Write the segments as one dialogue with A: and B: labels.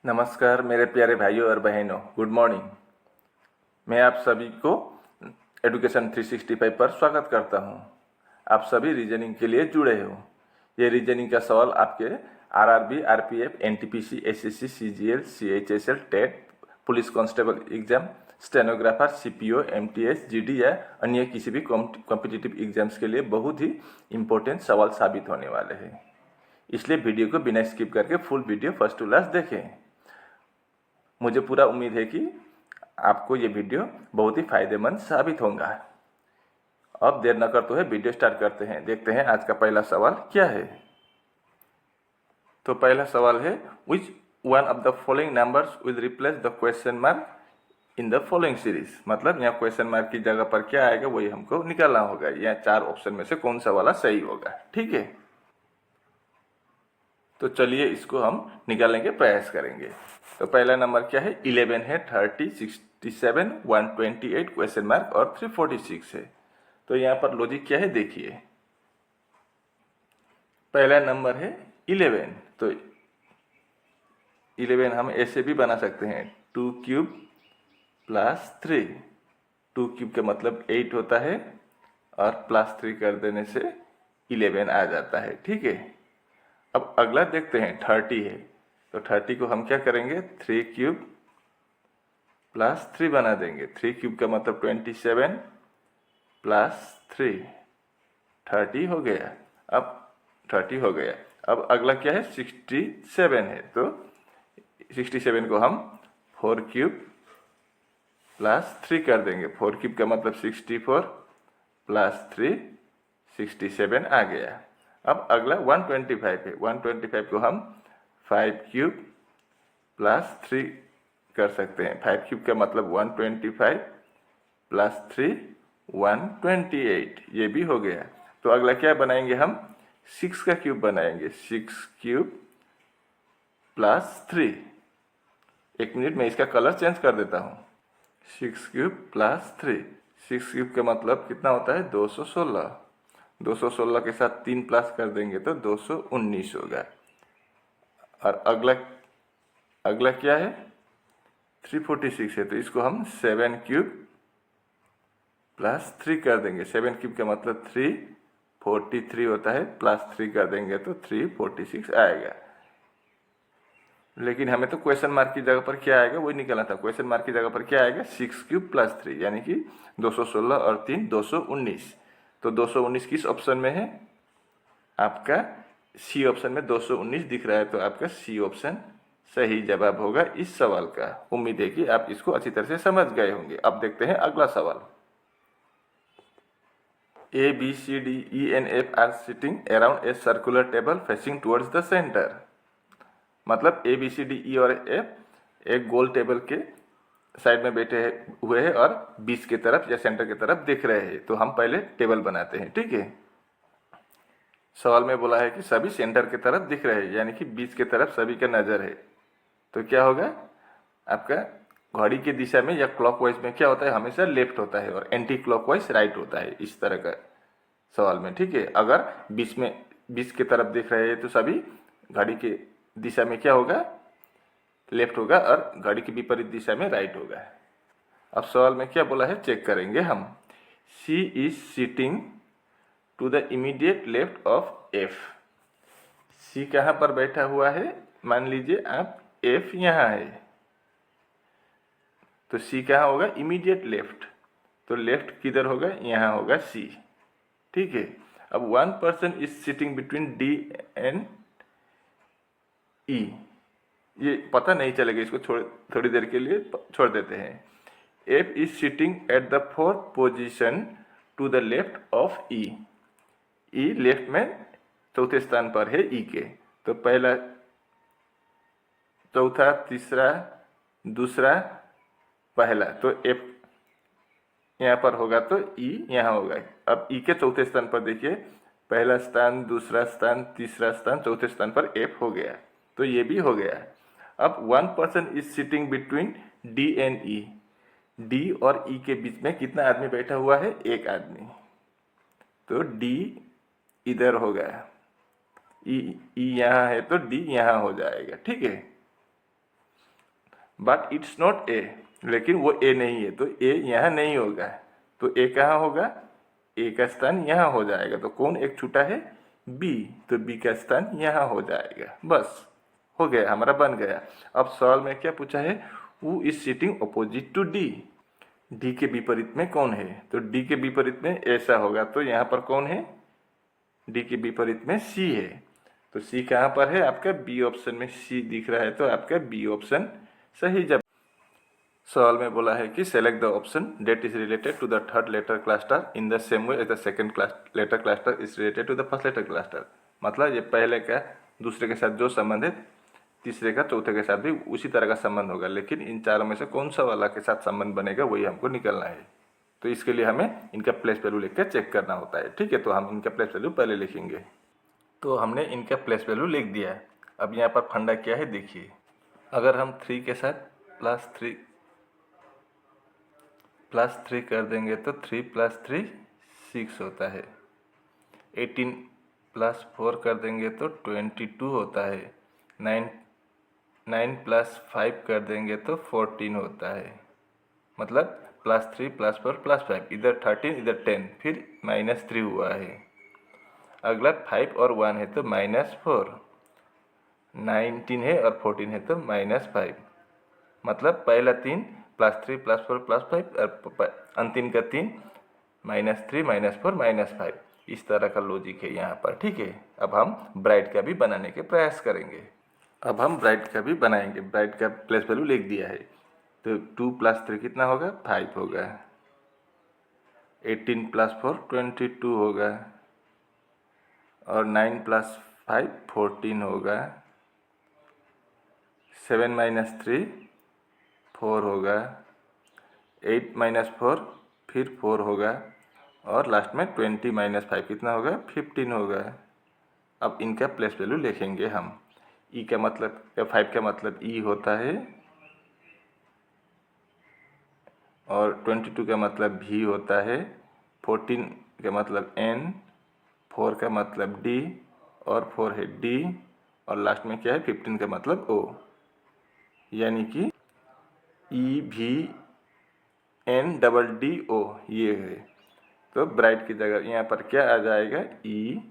A: नमस्कार मेरे प्यारे भाइयों और बहनों, गुड मॉर्निंग। मैं आप सभी को एडुकेशन 365 पर स्वागत करता हूं। आप सभी रीजनिंग के लिए जुड़े हो। ये रीजनिंग का सवाल आपके RRB, RPF, NTPC, SSC, CGL, CHSL, TET, police constable exam, stenographer, CPO, MTS, GD या अन्य किसी भी कॉम्पिटिटिव एग्जाम्स के लिए बहुत ही इम्पोर्टेंट सवाल साबित होने वाले हैं। इसलिए वीडियो को बिना स्किप करके full video first to last देखें। मुझे पूरा उम्मीद है कि आपको ये वीडियो बहुत ही फायदेमंद साबित होगा। अब देर न करते हुए वीडियो स्टार्ट करते हैं। देखते हैं आज का पहला सवाल क्या है। तो पहला सवाल है, which one of the following numbers will replace the question mark in the following series. मतलब यहाँ क्वेश्चन मार्क की जगह पर क्या आएगा वही हमको निकालना होगा। यहाँ चार ऑप्शन में से कौन सा वाला सही होगा। ठीक है, तो चलिए इसको हम निकालने के प्रयास करेंगे। तो पहला नंबर क्या है, 11 है, 30, 67, 128 क्वेश्चन मार्क और 346 है। तो यहाँ पर लॉजिक क्या है देखिए। पहला नंबर है 11, तो 11 हम ऐसे भी बना सकते हैं, 2 क्यूब प्लस 3। 2 क्यूब का मतलब 8 होता है और प्लस 3 कर देने से 11 आ जाता है। ठीक है, अब अगला देखते हैं, 30 है। तो 30 को हम क्या करेंगे, 3 क्यूब प्लस 3 बना देंगे। 3 क्यूब का मतलब 27 प्लस 3, 30 हो गया। अब 30 हो गया। अब अगला क्या है, 67 है। तो 67 को हम 4 क्यूब प्लस 3 कर देंगे। 4 क्यूब का मतलब 64 प्लस 3, 67 आ गया। अब अगला 125 है। 125 को हम 5 क्यूब प्लस 3 कर सकते हैं। 5 क्यूब का मतलब 125 प्लस 3, 128, ये भी हो गया। तो अगला क्या बनाएंगे हम, 6 का क्यूब बनाएंगे। 6 क्यूब प्लस 3। एक मिनट में इसका कलर चेंज कर देता हूँ। 6 क्यूब प्लस 3, 6 क्यूब का मतलब कितना होता है, 216। 216 के साथ 3 प्लस कर देंगे तो 219 होगा। और अगला अगला क्या है, 346 है। तो इसको हम 7 क्यूब प्लस 3 कर देंगे। 7 क्यूब का मतलब 343 होता है, प्लस 3 कर देंगे तो 346 आएगा। लेकिन हमें तो क्वेश्चन मार्क की जगह पर क्या आएगा वही निकालना था। क्वेश्चन मार्क की जगह पर क्या आएगा, 6 क्यूब प्लस 3, यानी कि 216 और 3 219। तो 219 किस ऑप्शन में है, आपका सी ऑप्शन में 219 दिख रहा है। तो आपका सी ऑप्शन सही जवाब होगा इस सवाल का। उम्मीद है कि आप इसको अच्छी तरह से समझ गए होंगे। अब देखते हैं अगला सवाल। A, B, C, D, E and F are sitting around a circular table facing towards the center। मतलब A, B, C, D, E और F एक गोल टेबल के साइड में बैठे हुए हैं और बीच के तरफ या सेंटर की तरफ देख रहे हैं। तो हम पहले टेबल बनाते हैं। ठीक है, सवाल में बोला है कि सभी सेंटर की तरफ दिख रहे हैं, यानी कि बीच की तरफ सभी का नजर है। तो क्या होगा, आपका घड़ी की दिशा में या क्लॉकवाइज में क्या होता है, हमेशा लेफ्ट होता है और एंटी क्लॉकवाइज राइट होता है, इस तरह का सवाल में। ठीक है, अगर बीच की तरफ देख रहे हैं तो सभी घड़ी की दिशा में क्या होगा, लेफ्ट होगा और घड़ी की विपरीत दिशा में राइट होगा। अब सवाल में क्या बोला है चेक करेंगे हम। C is sitting to the immediate left of F. C कहाँ पर बैठा हुआ है, मान लीजिए आप एफ यहाँ है, तो सी कहाँ होगा, इमीडिएट लेफ्ट। तो लेफ्ट किधर होगा, यहाँ होगा सी। ठीक है, अब one person is sitting between D and E. ये पता नहीं चलेगा, इसको थोड़ी देर के लिए छोड़ देते हैं। F is sitting at the fourth position to the left of E. E left में चौथे स्थान पर है ई के। तो पहला, चौथा, तीसरा, दूसरा, पहला, तो एफ यहाँ पर होगा तो ई यहाँ होगा। अब ई के चौथे स्थान पर देखिए, पहला स्थान, दूसरा स्थान, तीसरा स्थान, चौथे स्थान पर एफ हो गया। तो ये भी हो गया। अब one person is sitting between D and E. D और ई के बीच में कितना आदमी बैठा हुआ है, एक आदमी। तो डी इधर होगा, ई यहाँ है तो डी यहाँ हो जाएगा। ठीक है, बट इट्स नॉट ए, लेकिन वो ए नहीं है, तो ए यहाँ नहीं होगा। तो ए कहाँ होगा? ए का स्थान यहाँ हो जाएगा। तो कौन एक छूटा है? बी, तो बी का स्थान यहाँ हो जाएगा। बस हो गया, हमारा बन गया। अब सवाल में क्या पूछा है? Who is sitting opposite to D? D के विपरीत में कौन है? तो डी के विपरीत में ऐसा होगा, तो यहाँ पर कौन है? डी के विपरीत में सी है। तो सी कहाँ पर है? आपका बी ऑप्शन में सी दिख रहा है, तो आपका बी ऑप्शन सही जवाब। सवाल में बोला है कि select the option that is related to the third letter cluster in the same way as the second letter cluster is related to the first letter cluster. मतलब ये पहले का दूसरे के साथ जो संबंध है, तीसरे का चौथे के साथ भी उसी तरह का संबंध होगा, लेकिन इन चारों में से कौन सा वाला के साथ संबंध बनेगा वही हमको निकलना है। तो इसके लिए हमें इनका प्लेस वैल्यू लिख कर चेक करना होता है। ठीक है, तो हम इनका प्लेस वैल्यू पहले लिखेंगे। तो हमने इनका प्लेस वैल्यू लिख दिया। अब यहाँ पर फंडा क्या है देखिए, अगर हम 3 के साथ प्लस थ्री कर देंगे तो 3 + 3 6 होता है। 18 + 4 कर देंगे तो 22 होता है। 9 + 5 कर देंगे तो 14 होता है। मतलब +3 + 4 + 5, इधर 13 इधर 10, फिर -3 हुआ है। अगला 5 और 1 है तो -4, 19 है और 14 है तो -5। मतलब पहला 3 +3 + 4 + 5 और अंतिम का 3 -3 -4 -5। इस तरह का लॉजिक है यहाँ पर। ठीक है, अब हम ब्राइट का भी बनाने के प्रयास करेंगे। अब हम ब्राइट का भी बनाएंगे। ब्राइट का प्लेस वैल्यू लिख दिया है, तो 2 + 3 कितना होगा? 5 होगा। 18 + 4 22 होगा, और 9 + 5 14 होगा। 7 - 3 4 होगा। 8 - 4 फिर 4 होगा, और लास्ट में 20 - 5 कितना होगा? 15 होगा। अब इनका प्लेस वैल्यू लिखेंगे हम। ई का मतलब 5 का मतलब ई होता है, और 22 का मतलब भी होता है, 14 का मतलब एन, 4 का मतलब डी, और 4 है डी, और लास्ट में क्या है? 15 का मतलब ओ, यानी कि ई भी एन डबल डी ओ, ये है। तो ब्राइट की जगह यहाँ पर क्या आ जाएगा? ई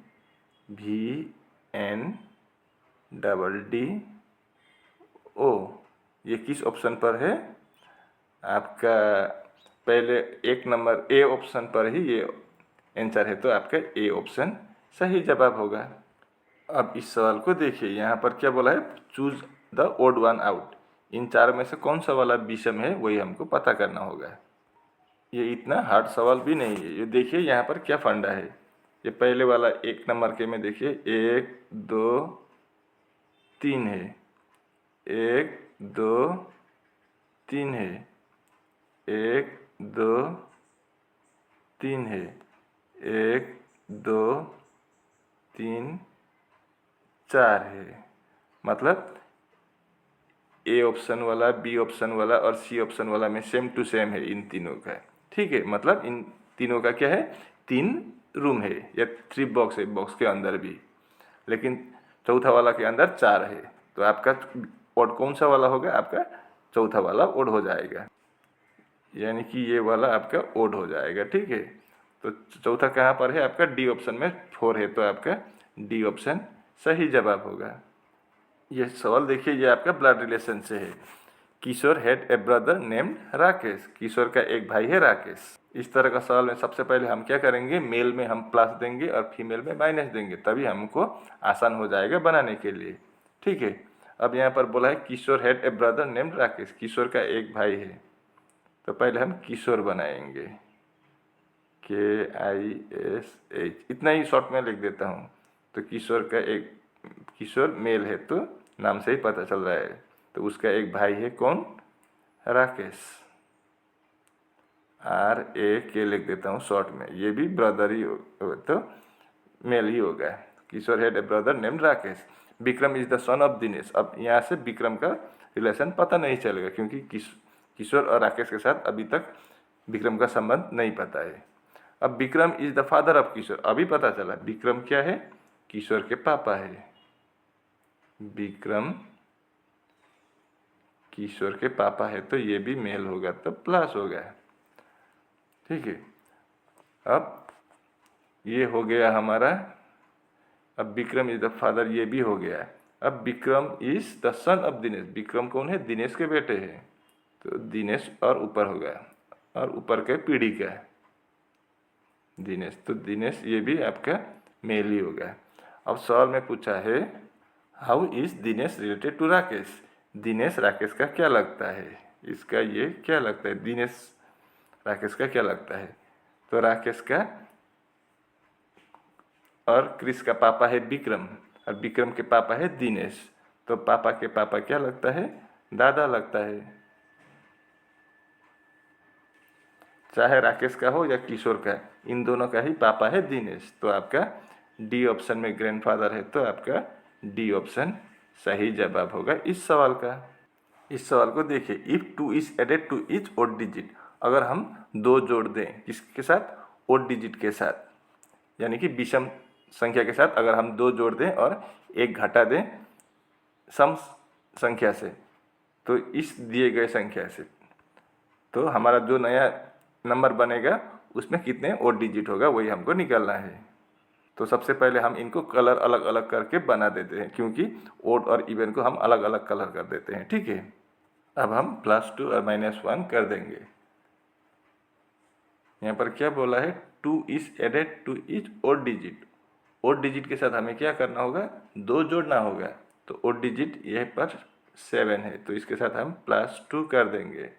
A: भी एन डबल डी ओ। ये किस ऑप्शन पर है? आपका पहले 1 नंबर ए ऑप्शन पर ही ये आंसर है, तो आपका ए ऑप्शन सही जवाब होगा। अब इस सवाल को देखिए, यहाँ पर क्या बोला है? Choose the odd one out. इन चारों में से कौन सा वाला विषम है वही हमको पता करना होगा। ये इतना हार्ड सवाल भी नहीं है। ये देखिए यहाँ पर क्या फंडा है। ये पहले वाला 1 नंबर के में देखिए 1 2 3 है, 1 2 3 है, 1 2 3 है, 1 2 3 4 है। मतलब ए ऑप्शन वाला, बी ऑप्शन वाला और सी ऑप्शन वाला में सेम टू सेम है इन तीनों का। ठीक है, मतलब इन तीनों का क्या है? 3 रूम है, या 3 बॉक्स है, बॉक्स के अंदर भी, लेकिन चौथा वाला के अंदर 4 है। तो आपका ओड कौन सा वाला होगा? आपका चौथा वाला ओड हो जाएगा, यानी कि ये वाला आपका ओड हो जाएगा। ठीक है, तो चौथा कहाँ पर है? आपका डी ऑप्शन में 4 है, तो आपका डी ऑप्शन सही जवाब होगा। ये सवाल देखिए, ये आपका ब्लड रिलेशन से है। Kishore had a brother named Rakesh. Kishore का एक भाई है राकेश। इस तरह का सवाल में सबसे पहले हम क्या करेंगे? मेल में हम प्लस देंगे और फीमेल में माइनस देंगे, तभी हमको आसान हो जाएगा बनाने के लिए। ठीक है, अब यहाँ पर बोला है Kishore had a brother named Rakesh. Kishore का एक भाई है, तो पहले हम किशोर बनाएंगे, KISH, इतना ही शॉर्ट में लिख देता हूँ। तो किशोर का एक, किशोर मेल है तो नाम से ही पता चल रहा है, तो उसका एक भाई है कौन? राकेश। RAK लिख देता हूँ शॉर्ट में, ये भी ब्रदर ही तो मेल ही होगा। Kishore had a brother named Rakesh. Vikram is the son of Dinesh. अब यहाँ से विक्रम का रिलेशन पता नहीं चलेगा, क्योंकि किशोर और राकेश के साथ अभी तक विक्रम का संबंध नहीं पता है। अब Vikram is the father of Kishore, अभी पता चला विक्रम क्या है? किशोर के पापा है। विक्रम किशोर के पापा है तो ये भी मेल होगा तो प्लस होगा। ठीक है, अब ये हो गया हमारा। अब विक्रम इज द फादर, ये भी हो गया। अब Vikram is the son of Dinesh, Vikram कौन है? दिनेश के बेटे हैं, तो दिनेश और ऊपर हो गया, और ऊपर के पीढ़ी का दिनेश, तो दिनेश ये भी आपका मेल ही होगा। अब सवाल में पूछा है how is Dinesh related to Rakesh, Dinesh Rakesh का क्या लगता है, इसका ये क्या लगता है, दिनेश राकेश का क्या लगता है? तो राकेश का और क्रिस का पापा है विक्रम, और विक्रम के पापा है दिनेश, तो पापा के पापा क्या लगता है? दादा लगता है। चाहे राकेश का हो या किशोर का, इन दोनों का ही पापा है दिनेश, तो आपका डी ऑप्शन में ग्रैंडफादर है, तो आपका डी ऑप्शन सही जवाब होगा इस सवाल का। इस सवाल को देखिए, if 2 is added to each odd digit, अगर हम 2 जोड़ दें किसके साथ? ओड डिजिट के साथ, यानी कि विषम संख्या के साथ अगर हम 2 जोड़ दें और 1 घटा दें सम संख्या से, तो इस दिए गए संख्या से, तो हमारा जो नया नंबर बनेगा उसमें कितने ओड डिजिट होगा वही हमको निकालना है। तो सबसे पहले हम इनको कलर अलग अलग करके बना देते हैं, क्योंकि ओड और इवन को हम अलग अलग कलर कर देते हैं। ठीक है, अब हम +2 और -1 कर देंगे। यहाँ पर क्या बोला है? 2 is added to each odd digit, odd digit के साथ हमें क्या करना होगा? 2 जोड़ना होगा, तो ओड डिजिट यह पर 7 है, तो इसके साथ हम +2 कर देंगे।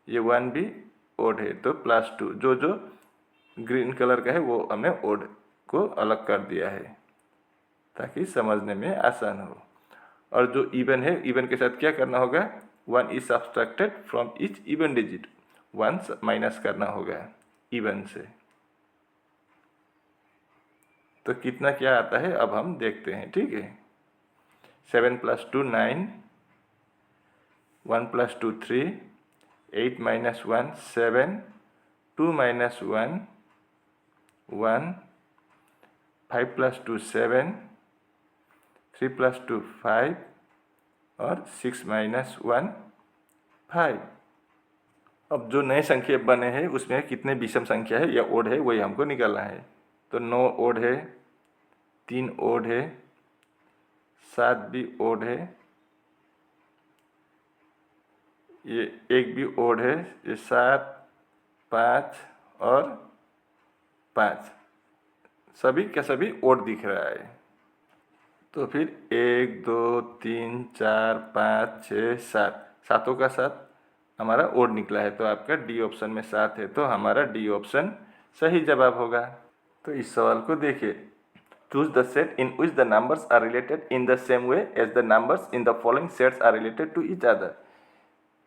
A: ये 1 भी ओड है तो +2, जो जो ग्रीन कलर का है वो हमने ओड को अलग कर दिया है ताकि समझने में आसान हो। और जो इवन है, इवन के साथ क्या करना होगा? 1 is subtracted from each even digit, 1 minus करना होगा इवन से। तो कितना क्या आता है अब हम देखते हैं। ठीक है, 7 + 2 9, 1 + 2 3, 8 - 1 7, 2 - 1 1, 5 + 2 7, 3 + 2 5, और 6 - 1 5। अब जो नए संख्या बने हैं उसमें कितने विषम संख्या है या ओड है वही हमको निकालना है। तो 9 ओड है, 3 ओड है, 7 भी ओड है, ये 1 भी ओड है, ये 7, 5 और 5 सभी का सभी ओड दिख रहा है। तो फिर 1 2 3 4 5 6 7, सातों का साथ हमारा ओड निकला है, तो आपका डी ऑप्शन में 7 है, तो हमारा डी ऑप्शन सही जवाब होगा। तो इस सवाल को देखिए, choose the set in which the numbers are related in the same way as the numbers in the following sets are related to each other.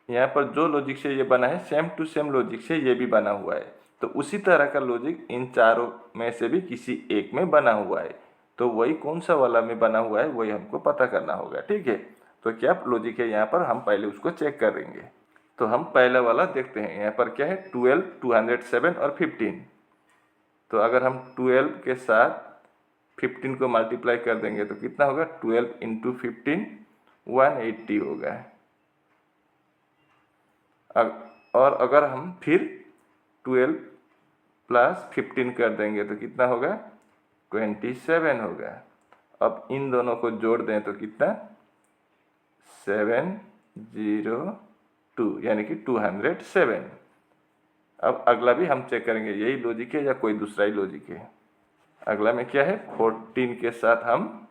A: यहाँ पर जो लॉजिक से ये बना है सेम टू सेम लॉजिक से ये भी बना हुआ है, तो उसी तरह का लॉजिक इन चारों में से भी किसी एक में बना हुआ है, तो वही कौन सा वाला में बना हुआ है वही हमको पता करना होगा। ठीक है, तो क्या लॉजिक है यहाँ पर हम पहले उसको चेक करेंगे। तो हम पहला वाला देखते हैं, यहाँ पर क्या है? 12, 207 और 15। तो अगर हम 12 के साथ 15 को मल्टीप्लाई कर देंगे तो कितना होगा? 12 × 15 180 होगा। और अगर हम फिर 12 + 15 कर देंगे तो कितना होगा? 27 होगा। अब इन दोनों को जोड़ दें तो कितना? 702, यानी कि 207। अब अगला भी हम चेक करेंगे, यही लॉजिक है या कोई दूसरा ही लॉजिक है। अगला में क्या है? 14 के साथ हम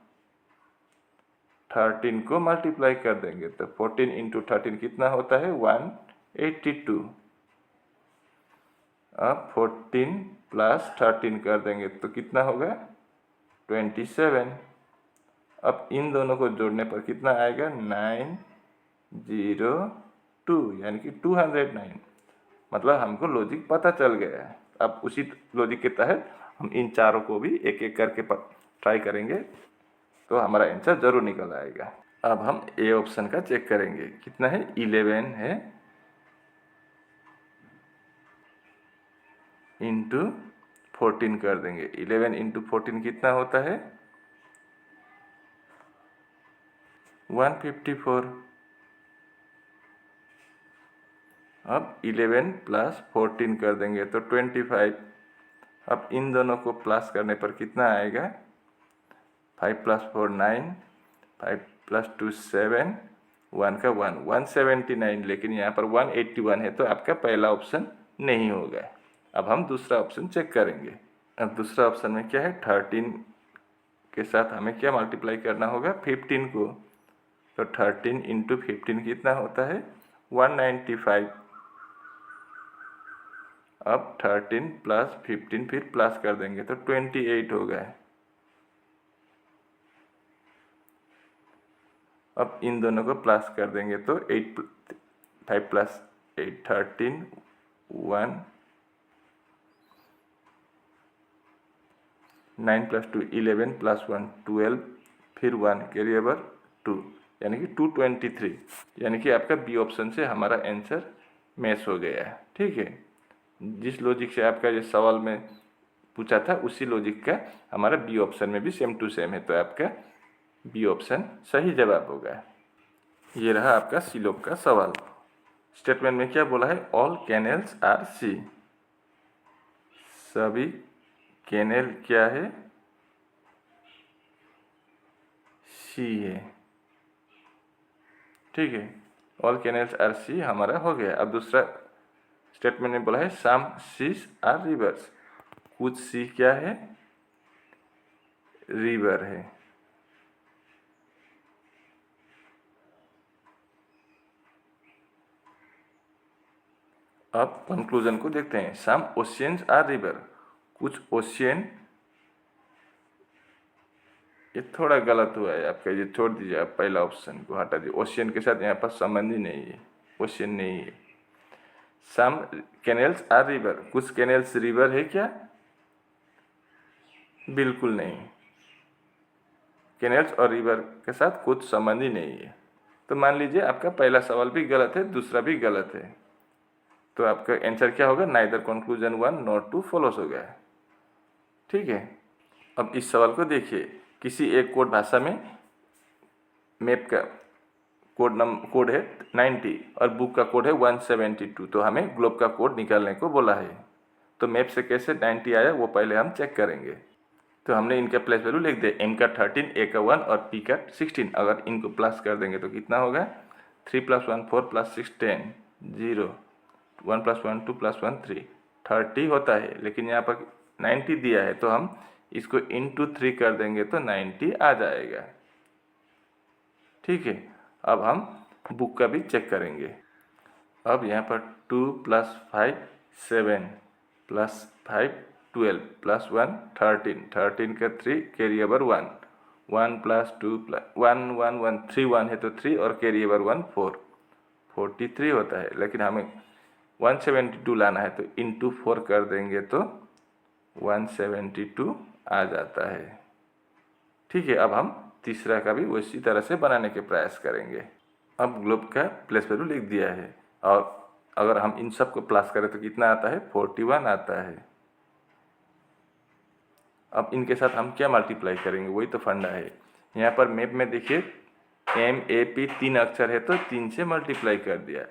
A: 13 को मल्टीप्लाई कर देंगे, तो 14 × 13 कितना होता है? 182। अब 14 + 13 कर देंगे तो कितना होगा? 27। अब इन दोनों को जोड़ने पर कितना आएगा? 902, यानी कि 209। मतलब हमको लॉजिक पता चल गया है। अब उसी लॉजिक के तहत हम इन चारों को भी एक एक करके ट्राई करेंगे, तो हमारा आंसर जरूर निकल आएगा। अब हम ए ऑप्शन का चेक करेंगे, कितना है? 11 है इंटू 14 कर देंगे। 11 × 14 कितना होता है? 154। अब 11 प्लस 14 कर देंगे तो 25। अब इन दोनों को प्लस करने पर कितना आएगा? 5 प्लस 4 9, 5 प्लस 2 7, 1 का 1 179, लेकिन यहाँ पर 181 है तो आपका पहला ऑप्शन नहीं होगा। अब हम दूसरा ऑप्शन चेक करेंगे। अब दूसरा ऑप्शन में क्या है? 13 के साथ हमें क्या मल्टीप्लाई करना होगा? 15 को। तो 13 इंटू 15 कितना होता है? 195। अब 13 प्लस 15 फिर प्लस कर देंगे तो 28 हो गए। अब इन दोनों को प्लस कर देंगे तो 5 प्लस 8 13, 1 9 प्लस 2 11 प्लस 1 12, फिर 1 कैरी ओवर 2, यानी कि 223। यानी कि आपका बी ऑप्शन से हमारा आंसर मैच हो गया है। ठीक है, जिस लॉजिक से आपका ये सवाल में पूछा था उसी लॉजिक का हमारा बी ऑप्शन में भी सेम टू सेम है, तो आपका बी ऑप्शन सही जवाब होगा। ये रहा आपका सीलोप का सवाल। स्टेटमेंट में क्या बोला है? All canals are C. सभी कैनेल क्या है? सी है। ठीक है, ऑल कैनेल्स आर सी हमारा हो गया। अब दूसरा स्टेटमेंट में बोला है सम सीज आर रिवर्स। कुछ सी क्या है? रिवर है। अब कंक्लूजन को देखते हैं। सम ओशियंस आर रिवर। कुछ ओशियन, ये थोड़ा गलत हुआ है आपका, ये छोड़ दीजिए, आप पहला ऑप्शन को हटा दीजिए। ओशियन के साथ यहाँ पर संबंध ही नहीं है, ओशियन नहीं है। सम कैनेल्स आर रिवर। कुछ कैनेल्स रिवर है क्या? बिल्कुल नहीं। कैनेल्स और रिवर के साथ कुछ संबंध ही नहीं है। तो मान लीजिए आपका पहला सवाल भी गलत है, दूसरा भी गलत है, तो आपका आंसर क्या होगा? नाइदर कंक्लूजन 1 नॉट 2 फॉलोस हो गया। ठीक है, अब इस सवाल को देखिए। किसी एक कोड भाषा में मैप का कोड है 90 और बुक का कोड है 172, तो हमें ग्लोब का कोड निकालने को बोला है। तो मैप से कैसे 90 आया वो पहले हम चेक करेंगे। तो हमने इनका प्लेस वैल्यू लिख दिया, एम का 13, ए का 1 और पी का 16। अगर इनको प्लस कर देंगे तो कितना होगा? 3 + 1 4 + 6 10 0, 1 + 1 2 + 1 3, 30 होता है। लेकिन यहाँ पर 90 दिया है तो हम इसको इंटू 3 कर देंगे तो 90 आ जाएगा। ठीक है, अब हम बुक का भी चेक करेंगे। अब यहाँ पर 2 + 5 7 + 5 12 + 1 13, 13 का 3 कैरी ओवर 1, 1 + 2 1 1 1 3 1 है तो 3 और कैरी ओवर 1 4, 43 होता है। लेकिन हमें 172 लाना है तो इंटू 4 कर देंगे तो 172 आ जाता है। ठीक है, अब हम तीसरा का भी उसी तरह से बनाने के प्रयास करेंगे। अब ग्लोब का प्लेस वैल्यू लिख दिया है और अगर हम इन सब को प्लस करें तो कितना आता है? 41 आता है। अब इनके साथ हम क्या मल्टीप्लाई करेंगे, वही तो फंडा है। यहाँ पर मैप में देखिए MAP 3 अक्षर है तो 3 से मल्टीप्लाई कर दिया।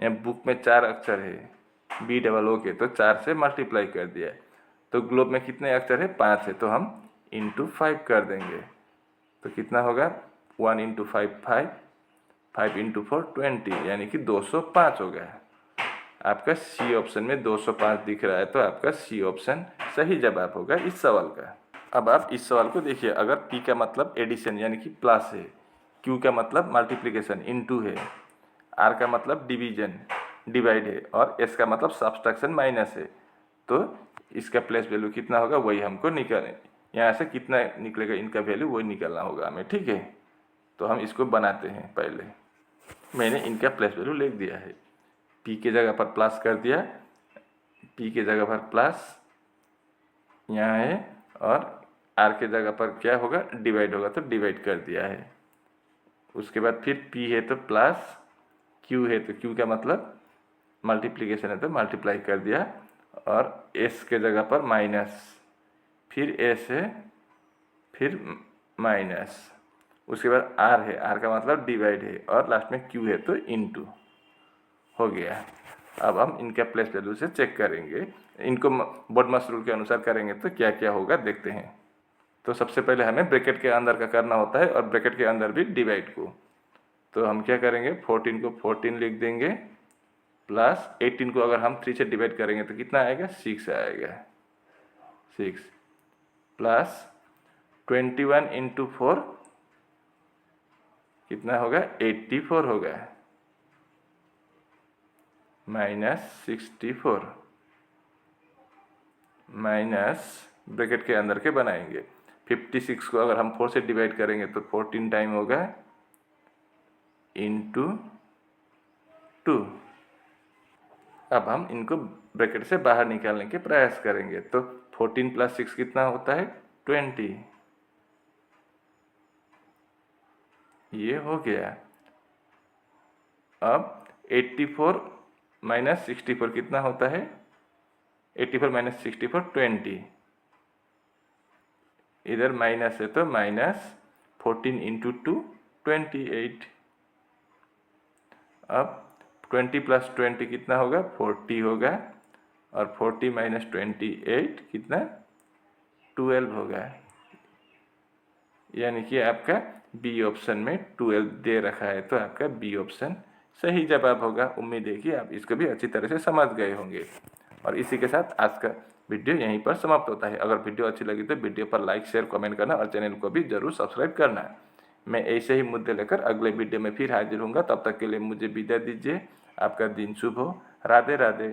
A: यहाँ बुक में 4 अक्षर है BOOK तो 4 से मल्टीप्लाई कर दिया। तो ग्लोब में कितने अक्षर है? 5 है तो हम इंटू 5 कर देंगे तो कितना होगा? 1 × 5 5, 5 × 4 20, यानी कि 205 हो गया। आपका सी ऑप्शन में 205 दिख रहा है तो आपका सी ऑप्शन सही जवाब होगा इस सवाल का। अब आप इस सवाल को देखिए। अगर पी का मतलब एडिशन यानी कि प्लस है, क्यू का मतलब मल्टीप्लिकेशन इनटू है, आर का मतलब डिवीजन डिवाइड है और एस का मतलब सब्सट्रैक्शन माइनस है, तो इसका प्लेस वैल्यू कितना होगा वही हमको निकालें। यहाँ से कितना निकलेगा इनका वैल्यू वही निकालना होगा हमें। ठीक है, तो हम इसको बनाते हैं। पहले मैंने इनका प्लेस वैल्यू लिख दिया है। पी के जगह पर प्लस कर दिया, पी के जगह पर प्लस यहाँ है और आर के जगह पर क्या होगा? डिवाइड होगा तो डिवाइड कर दिया है। उसके बाद फिर पी है तो प्लस, क्यू है तो क्यू का मतलब मल्टीप्लिकेशन है तो मल्टीप्लाई कर दिया और एस के जगह पर माइनस, फिर एस है फिर माइनस, उसके बाद आर है, आर का मतलब डिवाइड है और लास्ट में क्यू है तो इनटू हो गया। अब हम इनका प्लेस वैल्यू से चेक करेंगे, इनको बोडमास रूल के अनुसार करेंगे तो क्या क्या होगा देखते हैं। तो सबसे पहले हमें ब्रैकेट के अंदर का करना होता है और ब्रैकेट के अंदर भी डिवाइड को। तो हम क्या करेंगे, 14 को 14 लिख देंगे, प्लस 18 को अगर हम 3 से डिवाइड करेंगे तो कितना आएगा, 6 आएगा, 6 प्लस 21 इंटू 4 कितना होगा, 84 होगा, माइनस 64 माइनस ब्रैकेट के अंदर के बनाएंगे। 56 को अगर हम 4 से डिवाइड करेंगे तो 14 टाइम होगा इंटू 2। अब हम इनको ब्रैकेट से बाहर निकालने के प्रयास करेंगे। तो 14 प्लस 6 कितना होता है, 20। ये हो गया। अब 84 माइनस 64 कितना होता है, 84 माइनस 64 20। इधर माइनस है तो माइनस 14 इंटू 2 28। अब 20 प्लस 20 कितना होगा, 40 होगा, और 40 माइनस 28 कितना, 12 होगा। यानी कि आपका बी ऑप्शन में 12 दे रखा है, तो आपका बी ऑप्शन सही जवाब होगा। उम्मीद है कि आप इसको भी अच्छी तरह से समझ गए होंगे। और इसी के साथ आज का वीडियो यहीं पर समाप्त होता है। अगर वीडियो अच्छी लगी तो वीडियो पर लाइक शेयर कमेंट करना और चैनल को भी जरूर सब्सक्राइब करना। मैं ऐसे ही मुद्दे लेकर अगले वीडियो में फिर हाजिर होऊंगा। तब तक के लिए मुझे विदा दीजिए। आपका दिन शुभ हो। राधे राधे।